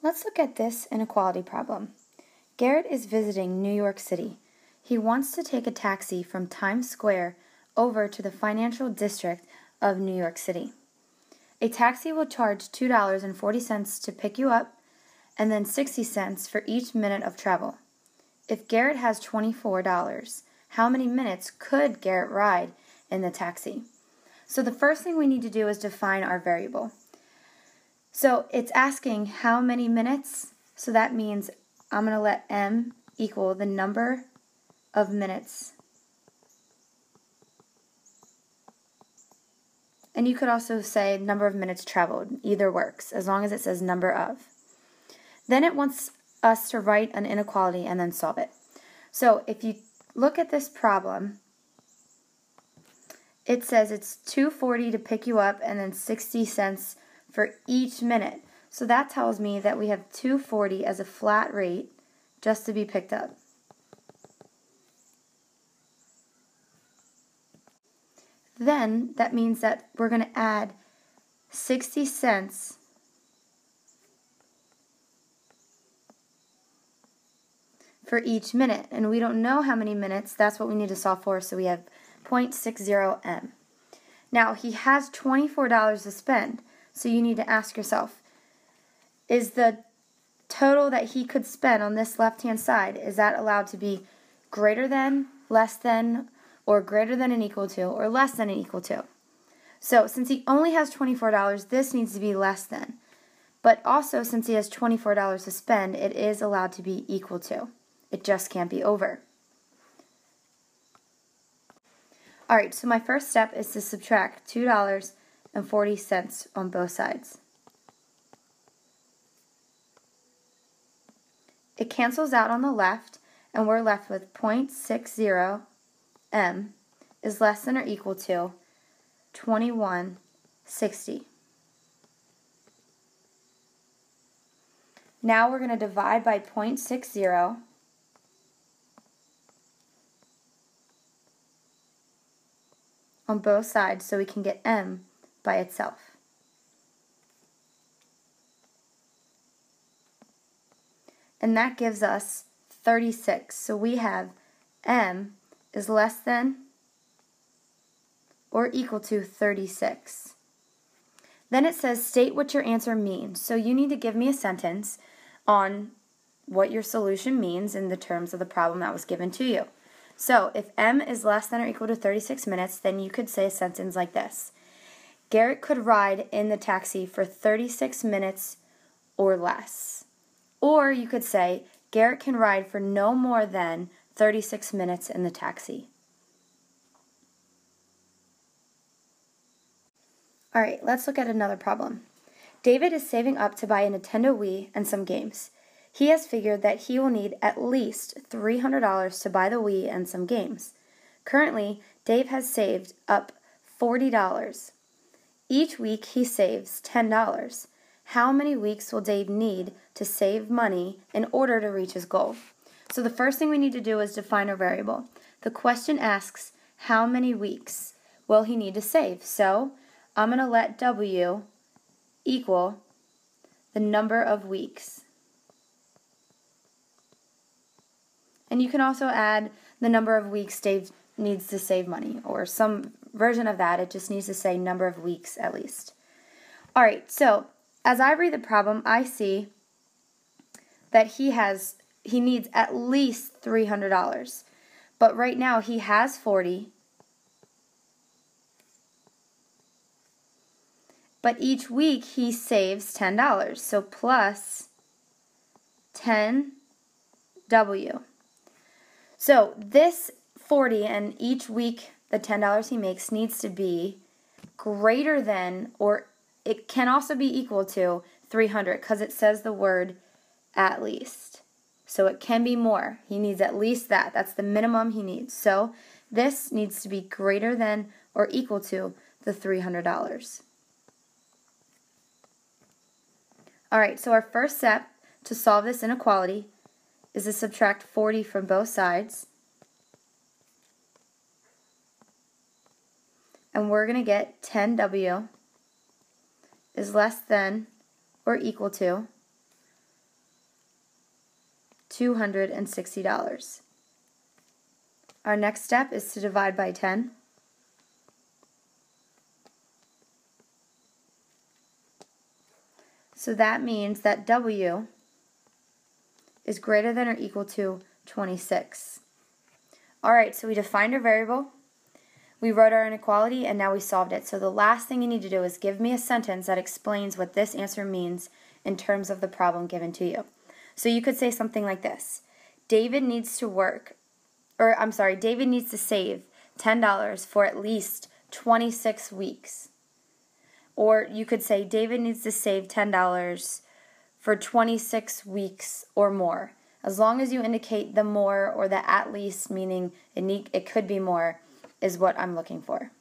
Let's look at this inequality problem. Garrett is visiting New York City. He wants to take a taxi from Times Square over to the financial district of New York City. A taxi will charge $2.40 to pick you up and then 60 cents for each minute of travel. If Garrett has $24, how many minutes could Garrett ride in the taxi? So the first thing we need to do is define our variable. So it's asking how many minutes, so that means I'm going to let m equal the number of minutes. And you could also say number of minutes traveled. Either works, as long as it says number of. Then it wants us to write an inequality and then solve it. So if you look at this problem, it says it's $2.40 to pick you up and then 60 cents for each minute. So that tells me that we have $2.40 as a flat rate just to be picked up. Then that means that we're going to add 60 cents for each minute. And we don't know how many minutes. That's what we need to solve for. So we have 0.60 m. Now he has $24 to spend. So you need to ask yourself, is the total that he could spend on this left-hand side, is that allowed to be greater than, less than, or greater than and equal to, or less than and equal to? So since he only has $24, this needs to be less than. But also, since he has $24 to spend, it is allowed to be equal to. It just can't be over. Alright, so my first step is to subtract $2.40 on both sides. It cancels out on the left, and we're left with 0.60 m is less than or equal to 2160. Now we're going to divide by 0.60 on both sides so we can get m by itself. And that gives us 36. So we have m is less than or equal to 36. Then it says state what your answer means. So you need to give me a sentence on what your solution means in the terms of the problem that was given to you. So if m is less than or equal to 36 minutes, then you could say a sentence like this. Garrett could ride in the taxi for 36 minutes or less. Or you could say, Garrett can ride for no more than 36 minutes in the taxi. Alright, let's look at another problem. David is saving up to buy a Nintendo Wii and some games. He has figured that he will need at least $300 to buy the Wii and some games. Currently, Dave has saved up $40. Each week he saves $10. How many weeks will Dave need to save money in order to reach his goal? So the first thing we need to do is define our variable. The question asks, how many weeks will he need to save? So I'm going to let W equal the number of weeks. And you can also add the number of weeks Dave needs to save money, or some version of that. It just needs to say number of weeks at least. Alright, so as I read the problem, I see that he needs at least $300. But right now he has 40. But each week he saves $10. So plus 10W. So this 40 and each week the $10 he makes needs to be greater than, or it can also be equal to 300 because it says the word at least. So it can be more. He needs at least that. That's the minimum he needs. So this needs to be greater than or equal to the $300. Alright, so our first step to solve this inequality is to subtract 40 from both sides. And we're going to get 10W is less than or equal to $260. Our next step is to divide by 10. So that means that W is greater than or equal to 26. Alright, so we defined our variable, we wrote our inequality, and now we solved it. So the last thing you need to do is give me a sentence that explains what this answer means in terms of the problem given to you. So you could say something like this. David needs to save $10 for at least 26 weeks. Or you could say David needs to save $10 for 26 weeks or more. As long as you indicate the more or the at least, meaning it could be more, is what I'm looking for.